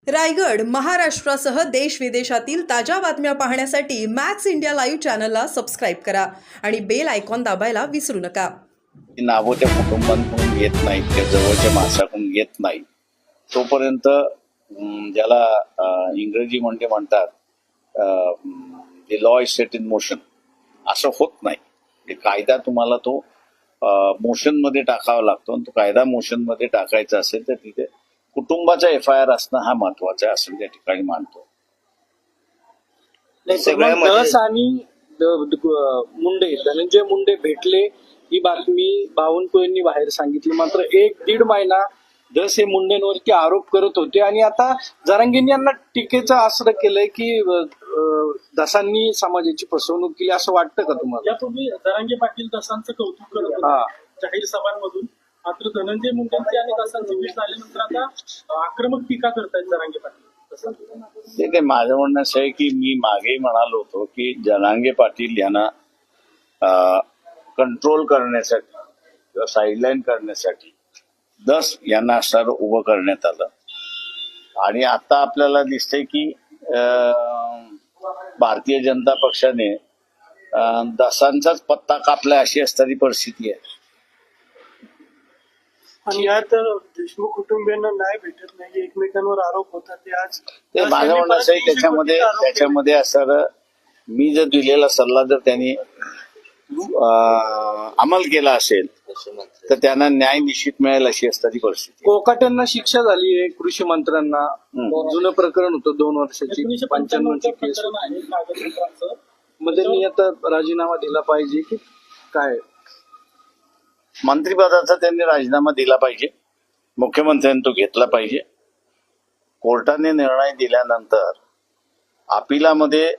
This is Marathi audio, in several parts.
रायगड, महाराष्ट्रासह देश विदेशातील ताज्या बातम्या पाहण्यासाठी मॅक्स इंडिया लाईव्ह चॅनलला सबस्क्राईब करा आणि बेल आयकॉन दाबायला विसरू नका. नावं त्या कुटुंबांकडून घेत नाहीत, त्या जवळच्या माणसाकडून घेत नाही तोपर्यंत ज्याला इंग्रजी म्हणतात the law is set in motion, असं होत नाही. कायदा तुम्हाला तो मोशन मध्ये टाकावा लागतो आणि तो कायदा मोशन मध्ये टाकायचा असेल तर तिथे कुटुंबाचा FIR असणं हा महत्वाचा आहे असं त्या ठिकाणी मानतो. दस आणि मुंडे, धनंजय मुंडे भेटले ही बातमी बावनकुळेंनी बाहेर सांगितली. मात्र 1-1.5 महिना दस हे मुंडेंवरती आरोप करत होते आणि आता जरांगेंनी यांना टीकेचं आसरं केलंय की दसांनी समाजाची फसवणूक केली, असं वाटतं का तुम्हाला? यापूर्वी जरांगे पाटील दसांचं कौतुक करत होते जाहीर सभांमधून, मात्र धनंजय मुंडेंची आणि दसांची भेट झाल्यानंतर आता आक्रमक टीका करतायत जरांगे पाटील. ते माझं म्हणणं असं आहे की मी मागेही म्हणालो होतो की जरांगे पाटील यांना कंट्रोल करण्यासाठी किंवा साईडलाईन करण्यासाठी दस यांना असं उभं करण्यात आलं आणि आता आपल्याला दिसतंय की भारतीय जनता पक्षाने दसांचाच पत्ता कापला अशी असणारी परिस्थिती आहे. आणि यात देशमुख कुटुंबियांना न्याय भेटत नाही, एकमेकांवर आरोप होतात. ते आज ते माझं म्हणणं असं आहे त्याच्यामध्ये असं मी जर दिलेला सल्ला जर त्यांनी अंमल केला असेल तर त्यांना न्याय निश्चित मिळेल अशी असणारी परिस्थिती. कोकाटेंना शिक्षा झाली आहे, कृषी मंत्र्यांना. जुनं प्रकरण होतं 2 वर्षाची 95ची केस. मग त्यांनी आता राजीनामा दिला पाहिजे की काय? मंत्रिपदाचा त्यांनी राजीनामा दिला पाहिजे, मुख्यमंत्र्यांनी तो घेतला पाहिजे. कोर्टाने निर्णय दिल्यानंतर अपिलामध्ये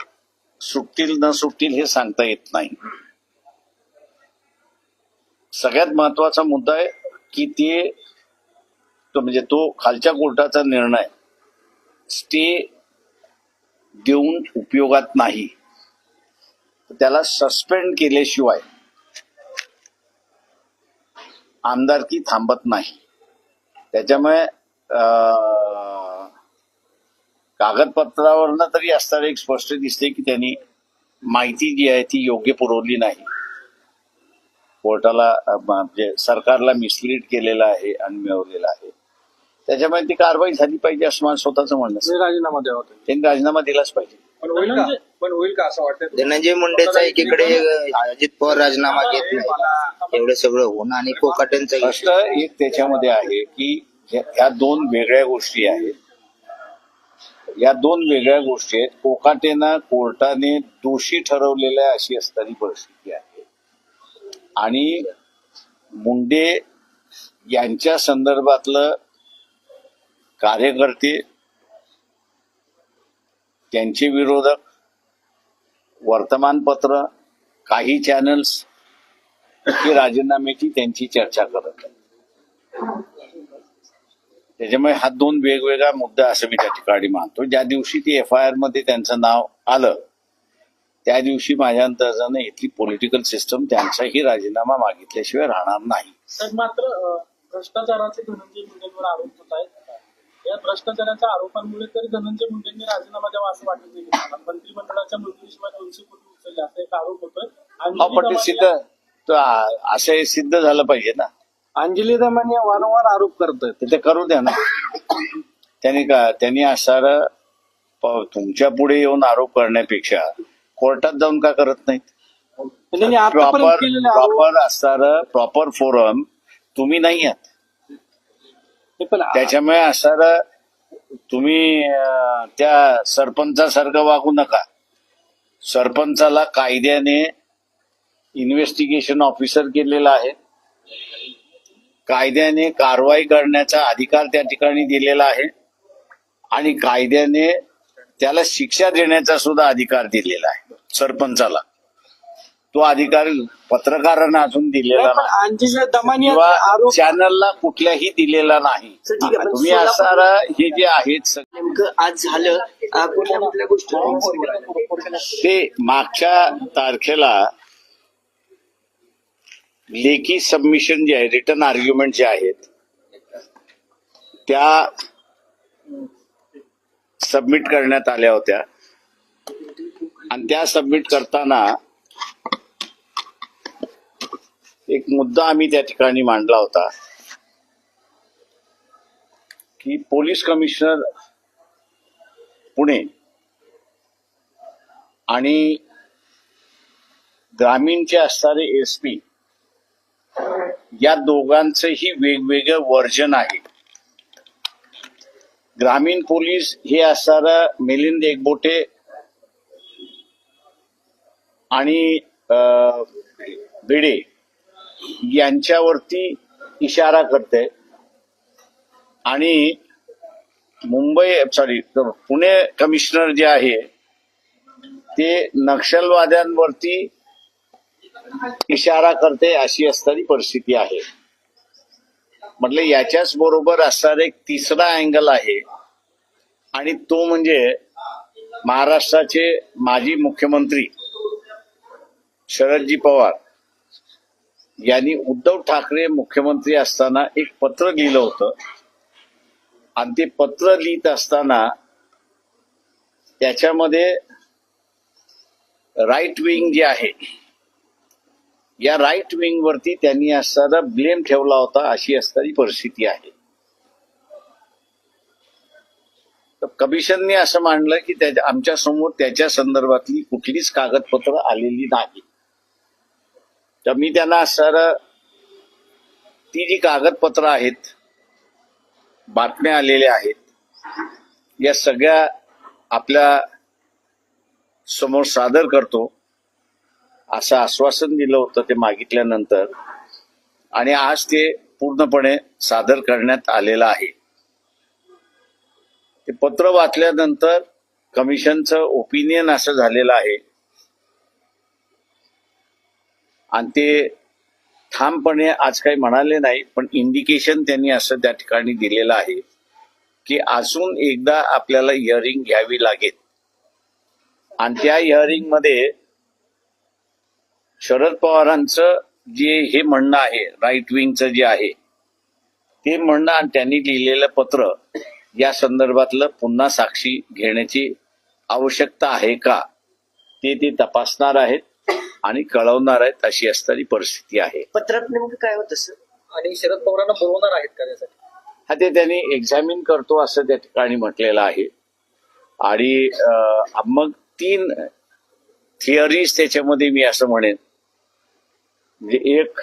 सुटतील न सुटतील हे सांगता येत नाही. सगळ्यात महत्वाचा मुद्दा आहे की म्हणजे तो खालच्या कोर्टाचा निर्णय स्टे देऊन उपयोगात नाही, त्याला सस्पेंड केल्याशिवाय आमदारकी थांबत नाही. त्याच्यामुळे कागदपत्रावरनं तरी असताना एक स्पष्ट दिसते की त्यांनी माहिती जी आहे ती योग्य पुरवली नाही, कोर्टाला म्हणजे सरकारला मिसलीड केलेला आहे आणि मिळवलेला आहे. त्याच्यामुळे ती कारवाई झाली पाहिजे असं माझं स्वतःचं म्हणणं. राजीनामा द्यावा, त्यांनी राजीनामा दिलाच पाहिजे. पण होईल का असं वाटतं? धनंजय मुंडेचा एकीकडे अजित पवार राजीनामा घेत नाही, एवढं सगळं होणं आणि कोकाटेंचं प्रश्न एक त्याच्यामध्ये आहे की ह्या 2 वेगळ्या गोष्टी आहेत. या 2 वेगळ्या गोष्टी आहेत. कोर्टाने दोषी ठरवलेल्या अशी असणारी परिस्थिती आहे आणि मुंडे यांच्या संदर्भातलं कार्यकर्ते, त्यांचे विरोधक, वर्तमानपत्र, काही चॅनल्स ही राजीनाम्याची त्यांची चर्चा करत आहेत. त्याच्यामुळे हा 2 वेगवेगळा मुद्दा असं मी त्या ठिकाणी मानतो. ज्या दिवशी ती FIR मध्ये त्यांचं नाव आलं त्या दिवशी माझ्या अंदाजाने इथली पॉलिटिकल सिस्टम त्यांचाही राजीनामा मागितल्याशिवाय राहणार नाही. तर मात्र भ्रष्टाचाराचे धनंजय मुंडेंवर आरोप होत आहेत. या भ्रष्टाचाराच्या आरोपांमुळे तरी धनंजय मुंडेंनी राजीनामा द्यावा असं वाटत नाही. मंत्रिमंडळाच्या मंजुरीशिवाय 200 कोटी उचलले असा एक आरोप होतोय. पण असं सिद्ध झालं पाहिजे ना. अंजली दमानी वारंवार आरोप करतात, ते करू द्या ना. त्यांनी असणारं तुमच्या पुढे येऊन आरोप करण्यापेक्षा कोर्टात जाऊन का करत नाहीत? प्रॉपर असणारं प्रॉपर फोरम तुम्ही नाही आहात. त्याच्यामुळे असणारं तुम्ही त्या सरपंचासारखं वागू नका. सरपंचाला कायद्याने इन्व्हेस्टिगेशन ऑफिसर केलेला आहे, कायद्याने कारवाई करण्याचा अधिकार त्या ठिकाणी दिलेला आहे आणि कायद्याने त्याला शिक्षा देण्याचा सुद्धा अधिकार दिलेला आहे सरपंचाला. तो अधिकार पत्रकारांना अजून दिलेला नाही किंवा चॅनलला कुठल्याही दिलेला नाही. तुम्ही असणारा हे जे आहेत आज झालं कुठल्या गोष्टी ते मागच्या तारखेला लेखी सबमिशन जे आहे, रिटर्न आर्ग्युमेंट जे आहेत त्या सबमिट करण्यात आल्या होत्या आणि त्या सबमिट करताना एक मुद्दा आम्ही त्या ठिकाणी मांडला होता की पोलीस कमिशनर पुणे आणि ग्रामीणचे असणारे एसपी या दोघांचंही वेगवेगळं वर्जन आहे. ग्रामीण पोलीस हे असणारं मिलिंद एकबोटे आणि भिडे यांच्यावरती इशारा करते आणि पुणे कमिशनर जे आहे ते नक्षलवाद्यांवरती इशारा करते अशी असणारी परिस्थिती आहे. म्हटलं याच्याच बरोबर असणारा एक तिसरा अँगल आहे आणि तो म्हणजे महाराष्ट्राचे माजी मुख्यमंत्री शरदजी पवार यांनी उद्धव ठाकरे मुख्यमंत्री असताना एक पत्र लिहिलं होतं आणि ते पत्र लिहित असताना त्याच्यामध्ये राईट विंग जे आहे या राईट विंग वरती त्यांनी असणारा ब्लेम ठेवला होता अशी असणारी परिस्थिती आहे. तर कमिशनने असं मांडलं की आमच्या समोर त्याच्या संदर्भातली कुठलीच कागदपत्र आलेली नाही. तर मी त्यांना असणारं ती जी कागदपत्र आहेत बातम्या आलेल्या आहेत या सगळ्या आपल्या समोर सादर करतो असं आश्वासन दिलं होतं ते मागितल्यानंतर आणि आज ते पूर्णपणे सादर करण्यात आलेलं आहे. ते पत्र वाचल्यानंतर कमिशनचं ओपिनियन असं झालेलं आहे आणि ते ठामपणे आज काही म्हणाले नाही पण इंडिकेशन त्यांनी असं त्या ठिकाणी दिलेलं आहे की अजून एकदा आपल्याला हिअरिंग घ्यावी लागेल आणि त्या हिअरिंग मध्ये शरद पवारांचं जे हे म्हणणं आहे राईट विंगचं जे आहे ते म्हणणं आणि त्यांनी लिहिलेलं पत्र या संदर्भातलं पुन्हा साक्षी घेण्याची आवश्यकता आहे का ते तपासणार आहेत आणि कळवणार आहेत अशी असणारी परिस्थिती आहे. पत्रात नेमकं काय होतं सर आणि शरद पवारांना बोलवणार आहेत का त्यासाठी? हा ते त्यांनी एक्झामिन करतो असं त्या ठिकाणी म्हटलेलं आहे आणि मग 3 थिअरीज त्याच्यामध्ये मी असं म्हणेन म्हणजे एक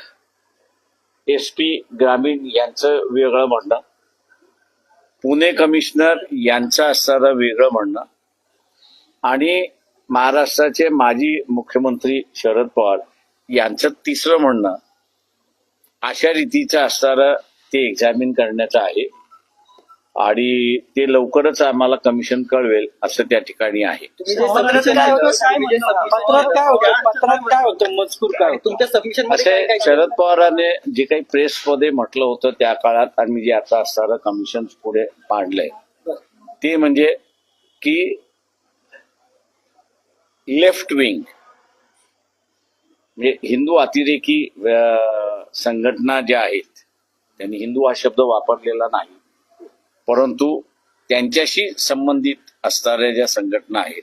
एसपी ग्रामीण यांचं वेगळं म्हणणं, पुणे कमिशनर यांचं असणारं वेगळं म्हणणं आणि महाराष्ट्राचे माजी मुख्यमंत्री शरद पवार यांचं तिसरं म्हणणं अशा रीतीचं असणारं ते एक्झामिन करण्याचं आहे आणि ते लवकरच आम्हाला कमिशन कळवेल असं त्या ठिकाणी आहे. पत्रात काय होतं मजकूर काय होतं? तुमच्या सबमिशन असे शरद पवारांनी जे काही प्रेसमध्ये म्हटलं होतं त्या काळात आणि जे आता असणारं कमिशन पुढे पाडलंय ते म्हणजे की लेफ्ट विंग म्हणजे हिंदू अतिरेकी संघटना ज्या आहेत त्यांनी हिंदू हा शब्द वापरलेला नाही परंतु त्यांच्याशी संबंधित असणाऱ्या ज्या संघटना आहेत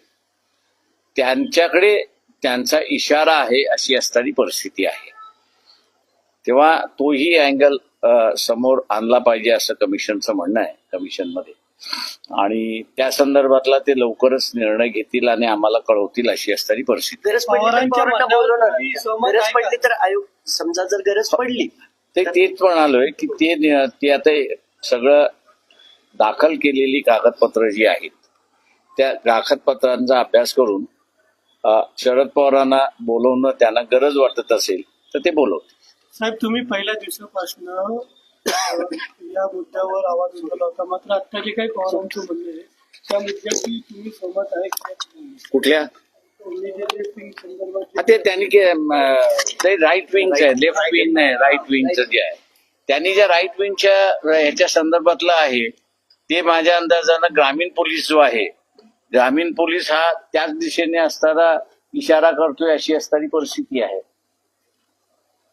त्यांच्याकडे त्यांचा इशारा आहे अशी असणारी परिस्थिती आहे. तेव्हा तोही अँगल समोर आणला पाहिजे असं कमिशनचं म्हणणं आहे कमिशनमध्ये आणि त्या संदर्भातला ते लवकरच निर्णय घेतील आणि आम्हाला कळवतील अशी असणारी परिस्थिती. गरज पडली तर आयोग समजा जर गरज पडली तेच म्हणालोय की ते आता सगळं दाखल केलेली कागदपत्र जी आहेत त्या कागदपत्रांचा अभ्यास करून शरद पवारांना बोलवणं त्यांना गरज वाटत असेल तर ते बोलवतील. साहेब तुम्ही पहिल्या दिवसापासून या मुद्द्यावर आवाज उठवला होता मात्र आता जे काही पवारांचं म्हणणं आहे त्या मुद्द्याची तुम्ही सहमत आहे का? कुठल्या संदर्भात ते त्यांनी राईट विंगचं आहे लेफ्ट विंग नाही राईट विंगचं जे आहे त्यांनी ज्या राईट विंगच्या ह्याच्या संदर्भातलं आहे ते माझ्या अंदाजानं ग्रामीण पोलीस जो आहे ग्रामीण पोलीस हा त्याच दिशेने असणारा इशारा करतोय अशी असणारी परिस्थिती आहे.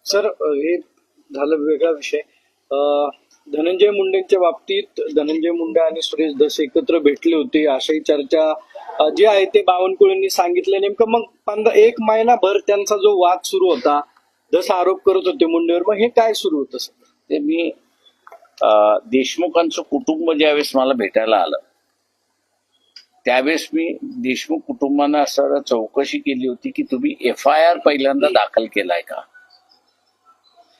सर हे झालं वेगळा विषय. धनंजय मुंडेंच्या बाबतीत धनंजय मुंडे आणि सुरेश धस एकत्र भेटले होते अशाही चर्चा जी आहे ते बावनकुळेंनी सांगितलं. नेमकं मग 1 महिनाभर त्यांचा जो वाद सुरू होता, धस आरोप करत होते मुंडेवर, मग हे काय सुरू होतं सर? ते मी देशमुखांचं कुटुंब ज्यावेळेस मला भेटायला आलं त्यावेळेस मी देशमुख कुटुंबानं असं चौकशी केली होती की तुम्ही FIR पहिल्यांदा दाखल केलाय का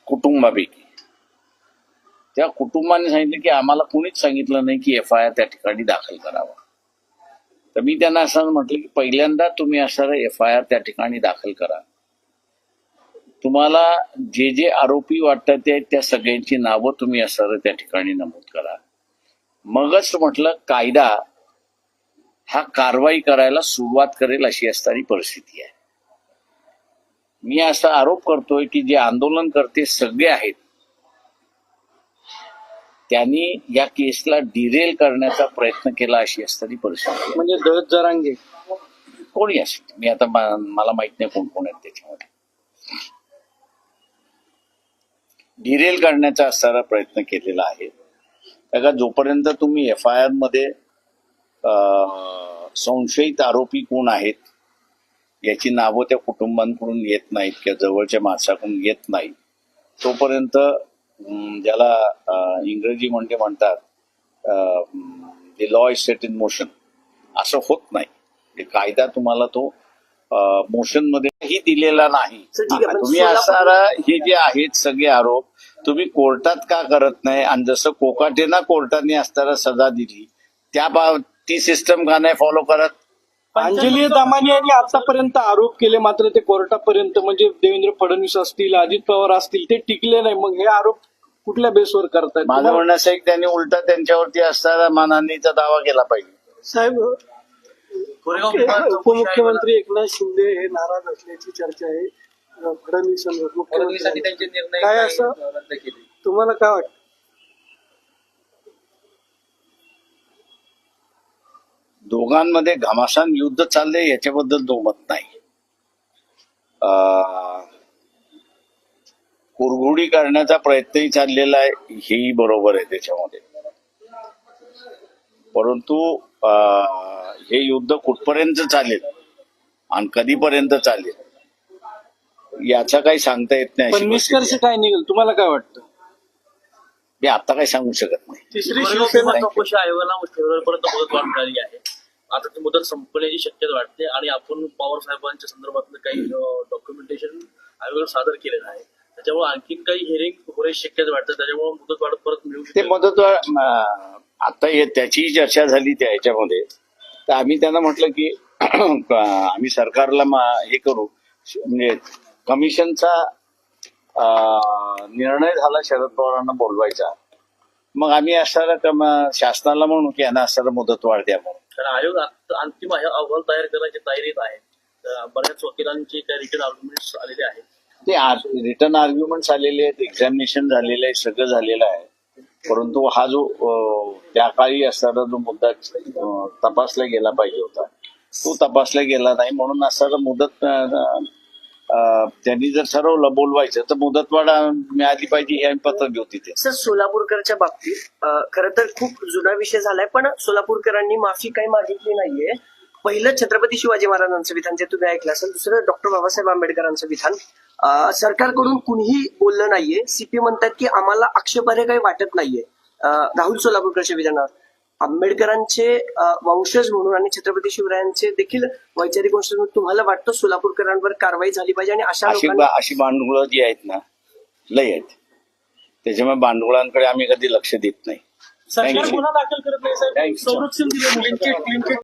कुटुंबापैकी. त्या कुटुंबाने सांगितलं की आम्हाला कुणीच सांगितलं नाही की FIR त्या ठिकाणी दाखल करावा. तर मी त्यांना असं म्हटलं की पहिल्यांदा तुम्ही असं FIR त्या ठिकाणी दाखल करा. तुम्हाला जे जे आरोपी वाटतात त्या सगळ्यांची नावं तुम्ही असं त्या ठिकाणी नमूद करा. मगच म्हटलं कायदा हा कारवाई करायला सुरुवात करेल अशी असणारी परिस्थिती आहे. मी असा आरोप करतोय की जे आंदोलनकर्ते सगळे आहेत त्यांनी या केसला डिरेल करण्याचा प्रयत्न केला अशी असणारी परिस्थिती आहे. म्हणजे धस जरांगे कोणी असेल, मी आता मला माहित नाही कोण कोण आहेत त्याच्यामध्ये. डिरेल करण्याचा असणारा प्रयत्न केलेला आहे. का जोपर्यंत तुम्ही FIR मध्ये संशयित आरोपी कोण आहेत याची नावं त्या कुटुंबांकडून येत नाहीत किंवा जवळच्या माणसाकडून येत नाही तोपर्यंत ज्याला इंग्रजीमध्ये म्हणतात law is set in motion असं होत नाही. कायदा तुम्हाला तो मोशन मध्येही दिलेला नाही. तुम्ही असणारा हे जे आहेत सगळे आरोप तुम्ही कोर्टात का करत नाही, आणि जसं कोकाटेना कोर्टाने असताना सजा दिली ती सिस्टम का नाही फॉलो करत. अंजली दामानी यांनी आतापर्यंत आरोप केले मात्र ते कोर्टापर्यंत म्हणजे देवेंद्र फडणवीस असतील अजित पवार असतील ते टिकले नाही. मग हे आरोप कुठल्या बेसवर करतायत? माझं म्हणणं असं आहे की त्यांनी उलटा त्यांच्यावरती असणारा मानहानीचा दावा केला पाहिजे. साहेब, उपमुख्यमंत्री एकनाथ शिंदे हे नाराज असल्याची चर्चा आहे फडणवीसांवर. फडणवीसांनी त्यांचे निर्णय काय असं रद्द केले. तुम्हाला काय वाटतं? दोघांमध्ये घमासान युद्ध चाललंय याच्याबद्दल दोमत नाही. कुरघोडी करण्याचा प्रयत्नही चाललेला आहे हेही बरोबर आहे त्याच्यामध्ये. परंतु हे युद्ध कुठपर्यंत चालेल आणि कधीपर्यंत चालेल याचा काही सांगता येत नाही. पण अशी निष्कर्ष परिस्थिती आहे. काय निघेल तुम्हाला काय वाटतं? मी आता काही सांगू शकत नाही. तिसरी शिवसेना चौकशी आयोगाला फेब्रुवारीपर्यंत मुदतवाढ मिळाली आहे. आता ती मुदत संपण्याची शक्यता वाटते आणि आपण पवार साहेबांच्या संदर्भातलं काही डॉक्युमेंटेशन आयोगाला सादर केलेलं आहे. त्याच्यामुळे आणखीन काही हिअरिंग होण्याची शक्यता वाटते. त्याच्यामुळे मुदतवाढ परत मिळू ते शकते. मुदतवाढ आता त्याची चर्चा झाली त्या ह्याच्यामध्ये. तर आम्ही त्यांना म्हटलं की आम्ही सरकारला हे करू, म्हणजे कमिशनचा निर्णय झाला शरद पवारांना बोलवायचा, मग आम्ही असणारा शासनाला म्हणू की यांना असणारा मुदतवाढ द्या म्हणून. कारण आयोग अंतिम अहवाल तयार करण्याची तयारीत आहे. बऱ्याच वकिलांचे काही रिटर्न आर्ग्युमेंट्स आलेले आहेत. ते रिटर्न आर्ग्युमेंट्स आलेले आहेत, एक्झामिनेशन झालेलं आहे, सगळं झालेलं आहे. परंतु हा जो त्या काळी असणारा जो मुद्दा तपासला गेला पाहिजे होता तो तपासला गेला नाही. म्हणून असणारा मुदत त्यांनी जर ठरवलं बोलवायचं तर मुदतवाढ मिळाली पाहिजे हे आम्ही पत्र देऊ तिथे. सर, सोलापूरकरच्या बाबतीत खरं तर खूप जुना विषय झालाय, पण सोलापूरकरांनी माफी काही मागितली नाहीये. पहिलं छत्रपती शिवाजी महाराजांचं विधान जे तुम्ही ऐकलं असेल, दुसरं डॉक्टर बाबासाहेब आंबेडकरांचं विधान. सरकारकडून कुणीही बोललं नाहीये. CP म्हणतात की आम्हाला आक्षेपार्ह काही वाटत नाहीये राहुल सोलापूरकरच्या विधानावर. आंबेडकरांचे वंशज म्हणून आणि छत्रपती शिवरायांचे देखील वैचारिक वंशज म्हणून तुम्हाला वाटतं सोलापूरकरांवर कारवाई झाली पाहिजे आणि अशा लोकांना अशी भांडवलं जी आहेत ना लय आहेत, त्याच्यामुळे भांडवलांकडे आम्ही कधी लक्ष देत नाही. सरकार गुन्हा दाखल करत नाही साहेब. Thank you. संरक्षण दिलं